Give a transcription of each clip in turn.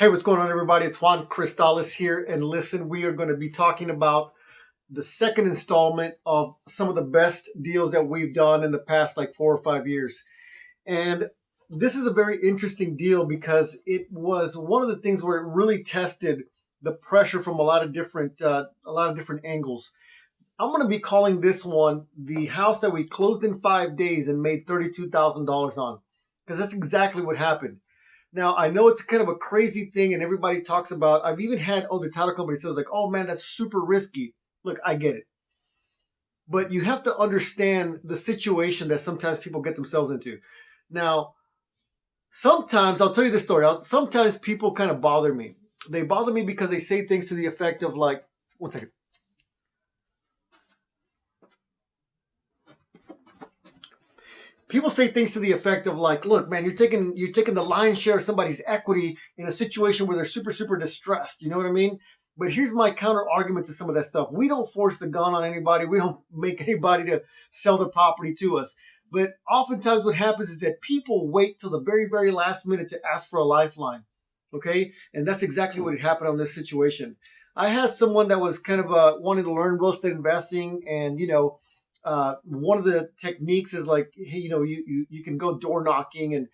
Hey, what's going on, everybody? It's Juan Cristales here. And listen, we are going to be talking about the second installment of some of the best deals that we've done in the past like 4 or 5 years. And this is a very interesting deal because it was one of the things where it really tested the pressure from a lot of different angles. I'm going to be calling this one the house that we closed in 5 days and made $32,000 on, because that's exactly what happened. Now, I know it's kind of a crazy thing and everybody talks about, I've even had, the title company says like, oh man, that's super risky. Look, I get it. But you have to understand the situation that sometimes people get themselves into. Now, sometimes, I'll tell you this story. Sometimes people kind of bother me. They bother me because they say things to the effect of like, one second. People say things to the effect of like, look, man, you're taking the lion's share of somebody's equity in a situation where they're super distressed. You know what I mean? But here's my counter argument to some of that stuff. We don't force the gun on anybody. We don't make anybody to sell their property to us. But oftentimes what happens is that people wait till the very last minute to ask for a lifeline. Okay? And that's exactly what happened on this situation. I had someone that was kind of wanting to learn real estate investing, and one of the techniques is like, hey, you can go door knocking and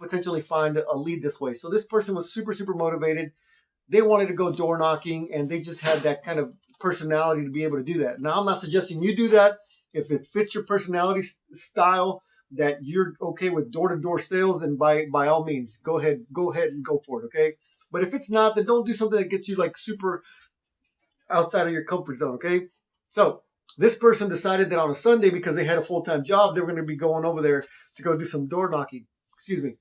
potentially find a lead this way. So this person was super motivated. They wanted to go door knocking, and they just had that kind of personality to be able to do that. Now, I'm not suggesting you do that. If it fits your personality style, that you're okay with door-to-door sales, and by all means, go ahead and go for it. Okay. But if it's not, then don't do something that gets you like super outside of your comfort zone. Okay. So this person decided that on a Sunday, because they had a full-time job, they were going to be going over there to go do some door knocking. Excuse me.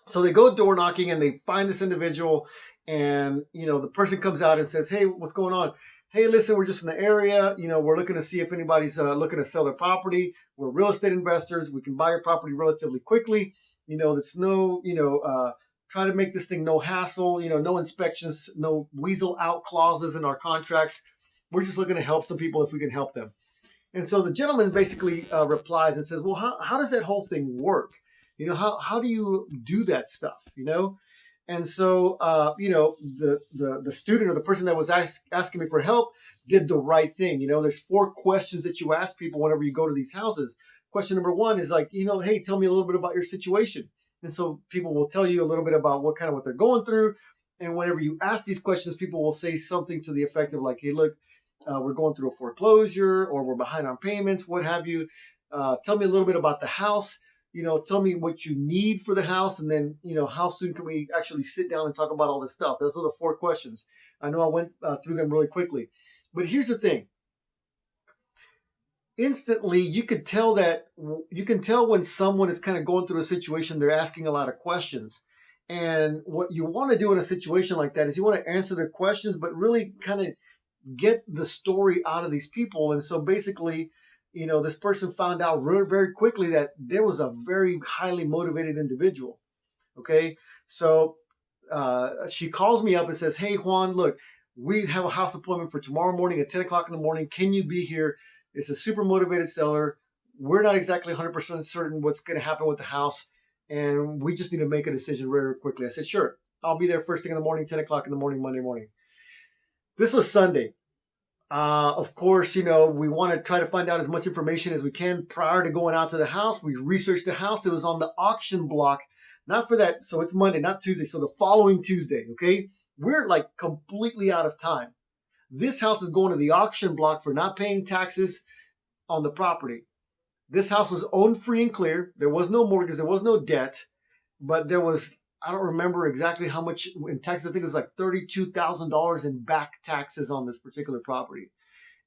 So they go door knocking and they find this individual, and the person comes out and says, "Hey, what's going on? Hey, listen, we're just in the area. We're looking to see if anybody's looking to sell their property. We're real estate investors. We can buy your property relatively quickly. It's no, try to make this thing no hassle. No inspections, no weasel out clauses in our contracts. We're just looking to help some people if we can help them." And so the gentleman basically replies and says, "Well, how does that whole thing work? How do you do that stuff? And so, the student or the person that was asking me for help did the right thing. There's 4 questions that you ask people whenever you go to these houses. Question number 1 is like, hey, tell me a little bit about your situation. And so people will tell you a little bit about what they're going through. And whenever you ask these questions, people will say something to the effect of like, hey, look, we're going through a foreclosure, or we're behind on payments, what have you. Tell me a little bit about the house. Tell me what you need for the house, and then, how soon can we actually sit down and talk about all this stuff? Those are the 4 questions. I know I went through them really quickly, but here's the thing. Instantly, you can tell when someone is kind of going through a situation, they're asking a lot of questions. And what you want to do in a situation like that is you want to answer their questions, but really kind of get the story out of these people. And so basically, this person found out very quickly that there was a very highly motivated individual. Okay. So she calls me up and says, "Hey, Juan, look, we have a house appointment for tomorrow morning at 10 o'clock in the morning. Can you be here? It's a super motivated seller. We're not exactly 100% certain what's going to happen with the house, and we just need to make a decision very quickly." I said, "Sure. I'll be there first thing in the morning, 10 o'clock in the morning, Monday morning." This was Sunday. Of course, we want to try to find out as much information as we can prior to going out to the house. We researched the house. It was on the auction block, not for that. So it's Monday, not Tuesday. So the following Tuesday, okay? We're like completely out of time. This house is going to the auction block for not paying taxes on the property. This house was owned free and clear. There was no mortgage. There was no debt, but there was, I don't remember exactly how much in taxes. I think it was like $32,000 in back taxes on this particular property.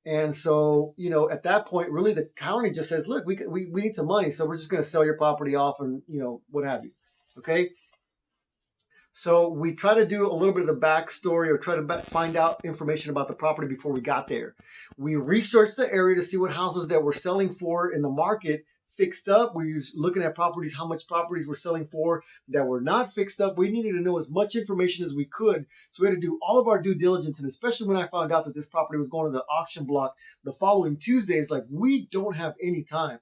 And so, at that point, really the county just says, "Look, we need some money, so we're just going to sell your property off, and, what have you." Okay. So we try to do a little bit of the backstory, or try to find out information about the property before we got there. We researched the area to see what houses that were selling for in the market fixed up. We were looking at properties, how much properties were selling for that were not fixed up. We needed to know as much information as we could. So we had to do all of our due diligence. And especially when I found out that this property was going to the auction block the following Tuesday, it's like, we don't have any time.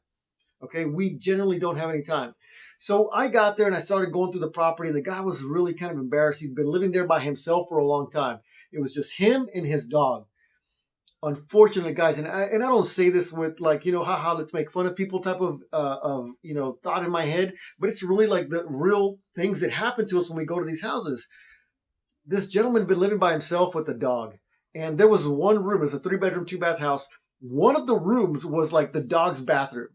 Okay. We generally don't have any time. So I got there and I started going through the property, and the guy was really kind of embarrassed. He'd been living there by himself for a long time. It was just him and his dog. Unfortunately, guys, and I don't say this with like, haha, let's make fun of people type of thought in my head, but it's really like the real things that happen to us when we go to these houses. This gentleman had been living by himself with the dog, and there was one room. It's a 3-bedroom, 2-bath house. One of the rooms was like the dog's bathroom.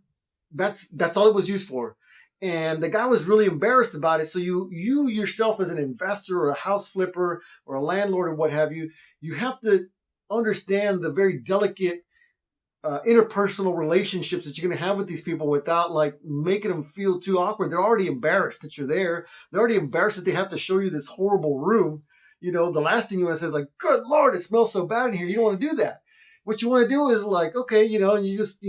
That's all it was used for. And the guy was really embarrassed about it. So you yourself as an investor or a house flipper or a landlord or what have you, you have to understand the very delicate interpersonal relationships that you're going to have with these people without like making them feel too awkward. They're already embarrassed that you're there. They're already embarrassed that they have to show you this horrible room. The last thing you want to say is like, good Lord, it smells so bad in here. You don't want to do that. What you want to do is like, okay, and you just,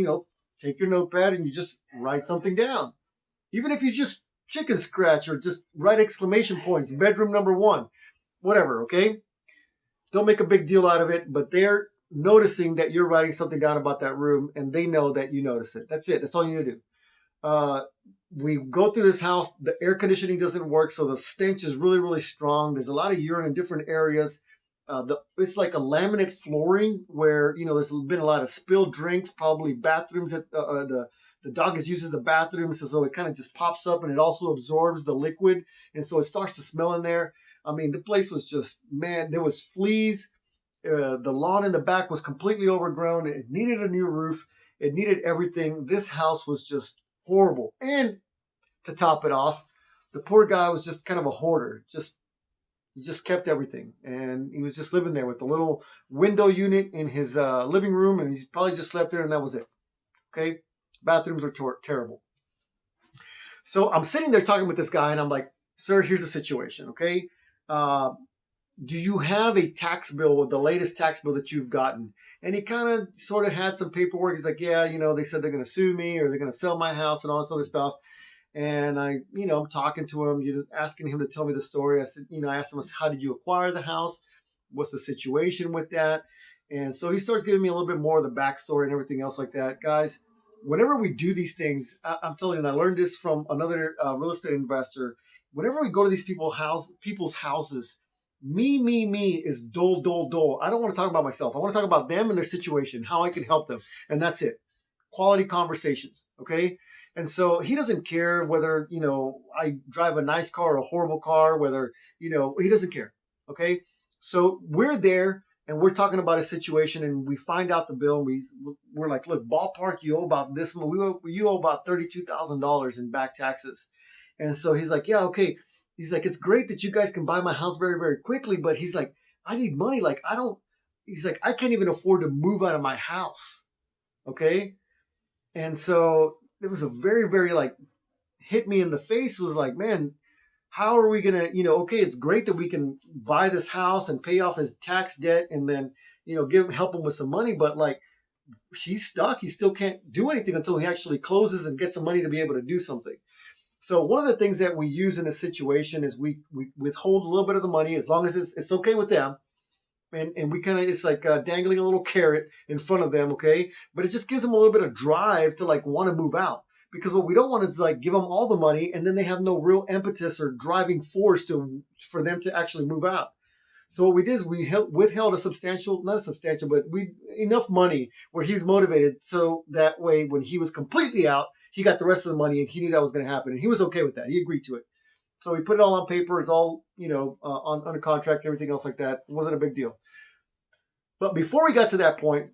take your notepad and you just write something down. Even if you just chicken scratch or just write exclamation points, bedroom number 1, whatever, okay? Don't make a big deal out of it, but they're noticing that you're writing something down about that room, and they know that you notice it. That's it. That's all you need to do. We go through this house. The air conditioning doesn't work, so the stench is really, really strong. There's a lot of urine in different areas. It's like a laminate flooring where, there's been a lot of spilled drinks, probably bathrooms that the dog is uses the bathroom, so it kind of just pops up and it also absorbs the liquid, and so it starts to smell in there. I mean, the place was just, man, there was fleas. The lawn in the back was completely overgrown. It needed a new roof. It needed everything. This house was just horrible. And to top it off, the poor guy was just kind of a hoarder. He just kept everything. And he was just living there with the little window unit in his living room, and he's probably just slept there, and that was it. Okay? Bathrooms are terrible. So I'm sitting there talking with this guy, and I'm like, sir, here's the situation, okay? Do you have a tax bill with the latest tax bill that you've gotten? And he kind of sort of had some paperwork. He's like, yeah, they said they're going to sue me or they're going to sell my house and all this other stuff. And I'm talking to him, asking him to tell me the story. I said, I asked him, how did you acquire the house? What's the situation with that? And so he starts giving me a little bit more of the backstory and everything else like that. Guys, whenever we do these things, I'm telling you, and I learned this from another real estate investor. Whenever we go to these people's houses, me is dole, dole, dole. I don't want to talk about myself. I want to talk about them and their situation, how I can help them. And that's it. Quality conversations. Okay. And so he doesn't care whether, I drive a nice car or a horrible car, whether, he doesn't care. Okay. So we're there and we're talking about a situation, and we find out the bill, and we're like, look, ballpark, you owe about this. You owe about $32,000 in back taxes. And so he's like, yeah, okay. He's like, it's great that you guys can buy my house very, very quickly, but he's like, I need money. Like, he's like, I can't even afford to move out of my house. Okay. And so it was a very, very like hit me in the face, was like, man, how are we going to, okay, it's great that we can buy this house and pay off his tax debt and then, help him with some money. But like, he's stuck. He still can't do anything until he actually closes and gets some money to be able to do something. So one of the things that we use in this situation is we withhold a little bit of the money as long as it's okay with them. And we kind of, it's like dangling a little carrot in front of them, okay? But it just gives them a little bit of drive to like want to move out. Because what we don't want is like give them all the money and then they have no real impetus or driving force for them to actually move out. So what we did is we withheld enough money where he's motivated, so that way when he was completely out, he got the rest of the money and he knew that was going to happen. And he was okay with that. He agreed to it. So we put it all on paper. It's all, under contract and everything else like that. It wasn't a big deal. But before we got to that point,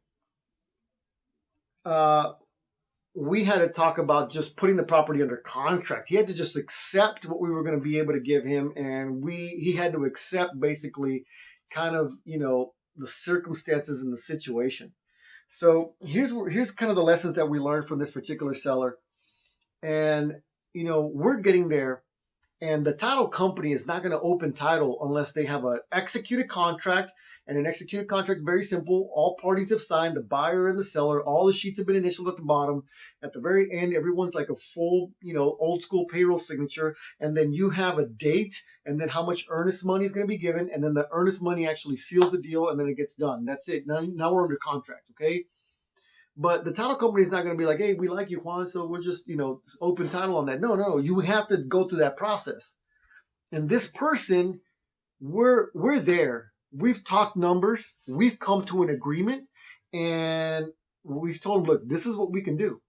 we had to talk about just putting the property under contract. He had to just accept what we were going to be able to give him. And he had to accept basically kind of, the circumstances and the situation. So here's kind of the lessons that we learned from this particular seller. And, we're getting there. And the title company is not going to open title unless they have an executed contract. And an executed contract is very simple. All parties have signed, the buyer and the seller. All the sheets have been initialed at the bottom. At the very end, everyone's like a full, old school payroll signature. And then you have a date and then how much earnest money is going to be given. And then the earnest money actually seals the deal and then it gets done. That's it. Now we're under contract, okay? But the title company is not going to be like, hey, we like you, Juan, so we're just, open title on that. No, no, you have to go through that process. And this person, we're there. We've talked numbers. We've come to an agreement, and we've told them, look, this is what we can do.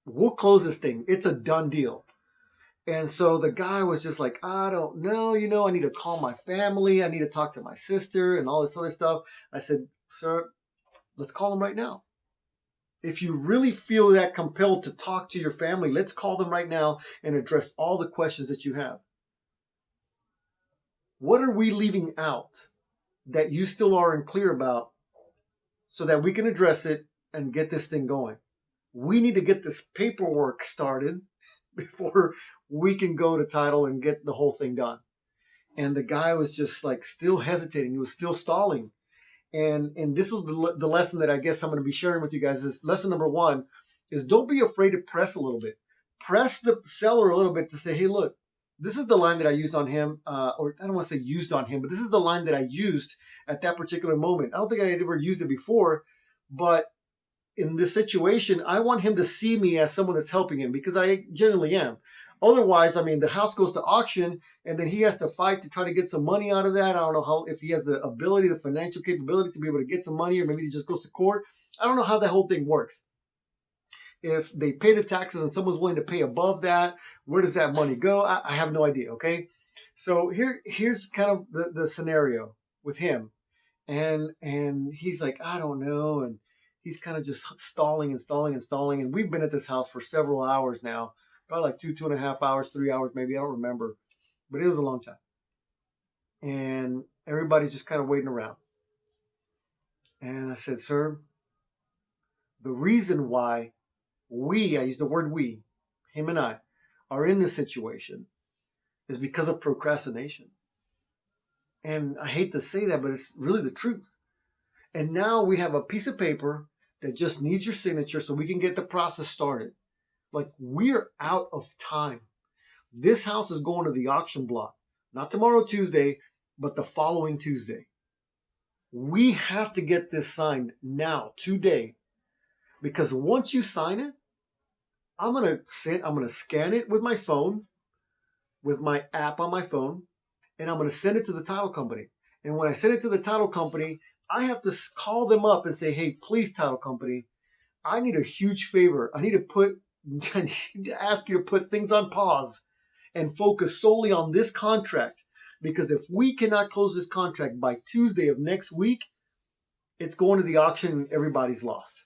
We'll close this thing. It's a done deal. And so the guy was just like, I don't know, I need to call my family. I need to talk to my sister and all this other stuff. I said, sir, let's call them right now. If you really feel that compelled to talk to your family, let's call them right now and address all the questions that you have. What are we leaving out that you still aren't clear about so that we can address it and get this thing going? We need to get this paperwork started before we can go to title and get the whole thing done. And the guy was just like still hesitating. He was still stalling. And this is the lesson that I guess I'm going to be sharing with you guys. Is lesson number 1 is don't be afraid to press a little bit. Press the seller a little bit to say, hey, look, this is the line that I used on him, or I don't want to say used on him, but this is the line that I used at that particular moment. I don't think I had ever used it before, but in this situation, I want him to see me as someone that's helping him because I genuinely am. Otherwise, I mean, the house goes to auction and then he has to fight to try to get some money out of that. I don't know if he has the ability, the financial capability to be able to get some money, or maybe he just goes to court. I don't know how that whole thing works. If they pay the taxes and someone's willing to pay above that, where does that money go? I have no idea. Okay. So here's kind of the scenario with him. And he's like, I don't know. And he's kind of just stalling and stalling and stalling. And we've been at this house for several hours now, probably like 2.5 hours, 3 hours, maybe. I don't remember, but it was a long time. And everybody's just kind of waiting around. And I said, sir, the reason why I use the word we, him and I, are in this situation is because of procrastination. And I hate to say that, but it's really the truth. And now we have a piece of paper that just needs your signature so we can get the process started. Like, we're out of time. This house is going to the auction block, not tomorrow, Tuesday, but the following Tuesday. We have to get this signed now, today, because once you sign it, I'm gonna scan it with my phone, with my app on my phone, and I'm gonna send it to the title company. And when I send it to the title company, I have to call them up and say, hey, please, title company, I need a huge favor. I need to ask you to put things on pause and focus solely on this contract. Because if we cannot close this contract by Tuesday of next week, it's going to the auction and everybody's lost.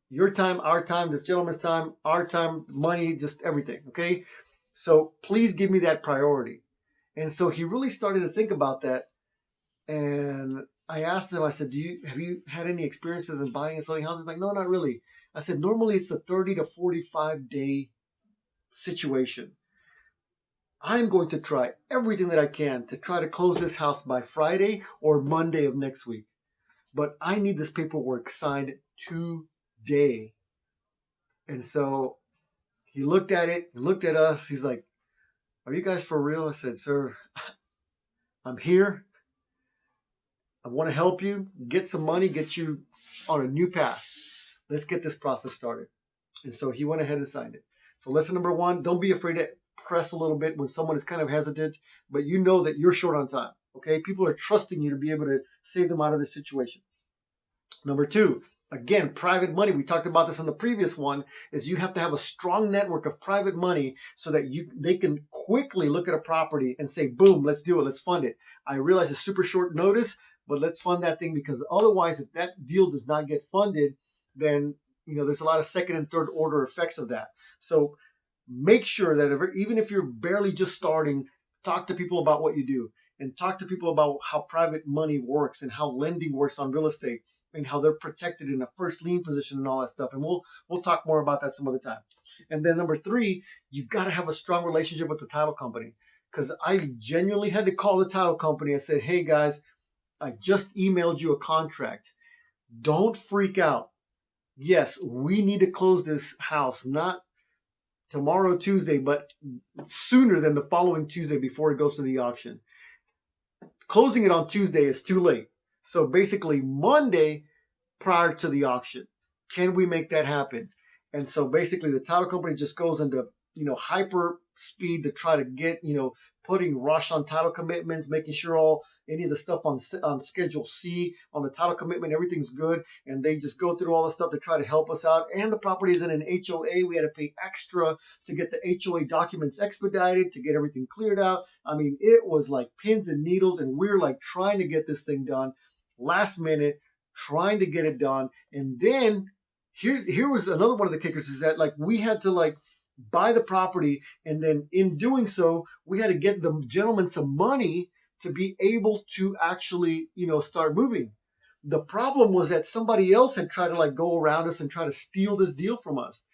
Your time, our time, this gentleman's time, our time, money, just everything, okay? So please give me that priority. And so he really started to think about that. And I asked him, I said, have you had any experiences in buying and selling houses? Like, no, not really. I said, normally it's a 30 to 45 day situation. I'm going to try everything that I can to try to close this house by Friday or Monday of next week. But I need this paperwork signed today. And so he looked at it, he looked at us. He's like, are you guys for real? I said, sir, I'm here. I want to help you get some money, get you on a new path. Let's get this process started. And so he went ahead and signed it. So lesson number 1, don't be afraid to press a little bit when someone is kind of hesitant, but you know that you're short on time. Okay. People are trusting you to be able to save them out of this situation. Number 2, again, private money. We talked about this in the previous one, is you have to have a strong network of private money so that they can quickly look at a property and say, boom, let's do it. Let's fund it. I realize it's super short notice, but let's fund that thing, because otherwise, if that deal does not get funded, then there's a lot of second and third order effects of that. So make sure that even if you're barely just starting, talk to people about what you do, and talk to people about how private money works and how lending works on real estate and how they're protected in a first lien position and all that stuff. And we'll talk more about that some other time. And then number 3, you got to have a strong relationship with the title company, because I genuinely had to call the title company and said, hey guys, I just emailed you a contract. Don't freak out. Yes, we need to close this house, not tomorrow, Tuesday, but sooner than the following Tuesday before it goes to the auction. Closing it on Tuesday is too late. So basically Monday prior to the auction. Can we make that happen? And so basically the title company just goes into, hyper speed to try to get, putting rush on title commitments, making sure all any of the stuff on Schedule C on the title commitment, everything's good. And they just go through all the stuff to try to help us out. And the property is in an HOA. We had to pay extra to get the HOA documents expedited, to get everything cleared out. I mean, it was like pins and needles, and we're like trying to get this thing done last minute, trying to get it done. And then here was another one of the kickers, is that like we had to like buy the property, and then in doing so we had to get the gentleman some money to be able to actually start moving. The problem was that somebody else had tried to like go around us and try to steal this deal from us.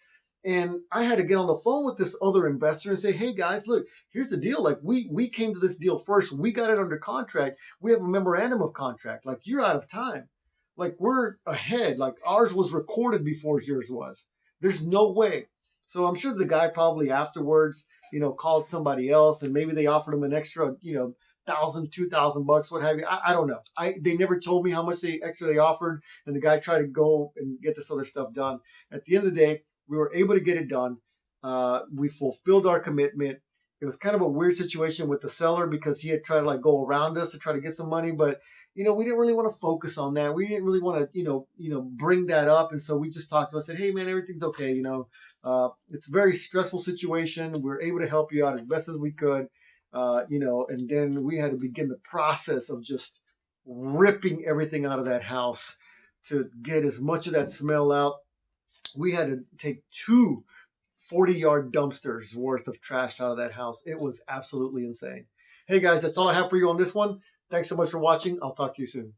And I had to get on the phone with this other investor and say, hey guys, look, here's the deal. Like we came to this deal first. We got it under contract. We have a memorandum of contract. Like, you're out of time. Like, we're ahead. Like, ours was recorded before yours was. There's no way. So I'm sure the guy probably afterwards, called somebody else, and maybe they offered him an extra, $1,000, $2,000, what have you. I don't know. They never told me how much extra they offered, and the guy tried to go and get this other stuff done. At the end of the day, we were able to get it done. We fulfilled our commitment. It was kind of a weird situation with the seller because he had tried to like go around us to try to get some money, but we didn't really want to focus on that. We didn't really want to, bring that up. And so we just talked to him and said, hey man, everything's okay. It's a very stressful situation. We were able to help you out as best as we could. And then we had to begin the process of just ripping everything out of that house to get as much of that smell out. We had to take two 40-yard dumpsters worth of trash out of that house. It was absolutely insane. Hey guys, that's all I have for you on this one. Thanks so much for watching. I'll talk to you soon.